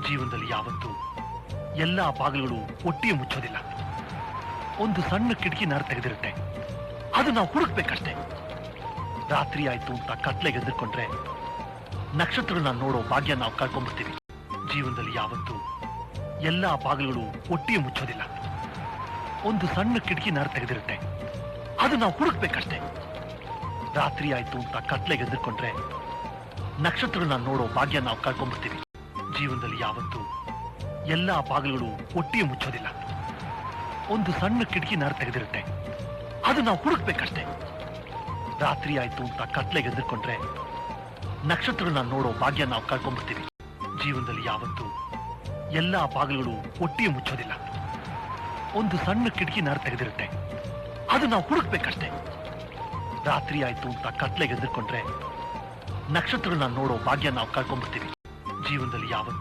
ಜೀವನದಲ್ಲಿ ಯಾವತ್ತೂ ಎಲ್ಲಾ ಬಾಗಿಲುಗಳು ಒಟ್ಟಿಗೆ ಮುಚ್ಚೋದಿಲ್ಲ. ಒಂದು ಸಣ್ಣ ಕಿಟಕಿ ನಾರು ತೆಗೆದಿರುತ್ತೆ, ಅದು ನಾವು ಹುಡುಕ್ಬೇಕಷ್ಟೇ. ರಾತ್ರಿ ಆಯ್ತು ಅಂತ ಕತ್ಲೆಗೆ ಎದುರ್ಕೊಂಡ್ರೆ ನಕ್ಷತ್ರಗಳನ್ನ ನೋಡೋ ಭಾಗ್ಯ ನಾವು ಕಳ್ಕೊಂಡ್ಬಿಡ್ತೀವಿ. ಜೀವನದಲ್ಲಿ ಯಾವತ್ತೂ ಎಲ್ಲಾ ಬಾಗಿಲುಗಳು ಒಟ್ಟಿಗೆ ಮುಚ್ಚೋದಿಲ್ಲ. ಒಂದು ಸಣ್ಣ ಕಿಟಕಿ ನಾರು ತೆಗೆದಿರುತ್ತೆ, ಅದು ನಾವು ಹುಡುಕ್ಬೇಕಷ್ಟೇ. ರಾತ್ರಿ ಆಯ್ತು ಅಂತ ಕತ್ಲೆಗೆ ಎದುರ್ಕೊಂಡ್ರೆ ನಕ್ಷತ್ರಗಳನ್ನ ನೋಡೋ ಭಾಗ್ಯ ನಾವು ಕಳ್ಕೊಂಡ್ಬಿಡ್ತೀವಿ. ಜೀವನದಲ್ಲಿ ಯಾವತ್ತೂ ಎಲ್ಲಾ ಬಾಗಿಲುಗಳು ಒಟ್ಟಿಗೆ ಮುಚ್ಚೋದಿಲ್ಲ. ಒಂದು ಸಣ್ಣ ಕಿಟಕಿ ನಾರು ತೆಗೆದಿರುತ್ತೆ, ಅದು ನಾವು ಹುಡುಕ್ಬೇಕಷ್ಟೇ. ರಾತ್ರಿ ಆಯ್ತು ಅಂತ ಕತ್ಲೆಗೆ ಎದುರ್ಕೊಂಡ್ರೆ ನಕ್ಷತ್ರಗಳನ್ನ ನೋಡೋ ಭಾಗ್ಯ ನಾವು ಕಳ್ಕೊಂಡ್ಬಿಡ್ತೀವಿ. ಜೀವನದಲ್ಲಿ ಯಾವತ್ತೂ ಎಲ್ಲಾ ಬಾಗಿಲುಗಳು ಒಟ್ಟಿಗೆ ಮುಚ್ಚೋದಿಲ್ಲ. ಒಂದು ಸಣ್ಣ ಕಿಟಕಿ ನಾರು ತೆಗೆದಿರುತ್ತೆ, ಅದು ನಾವು ಹುಡುಕ್ಬೇಕಷ್ಟೇ. ರಾತ್ರಿ ಆಯ್ತು ಅಂತ ಕತ್ಲೆಗೆ ಎದುರ್ಕೊಂಡ್ರೆ ನಕ್ಷತ್ರಗಳನ್ನ ನೋಡೋ ಭಾಗ್ಯ ನಾವು ಕಳ್ಕೊಂಡ್ಬಿಡ್ತೀವಿ. ಜೀವನದಲ್ಲಿ ಯಾವತ್ತೂ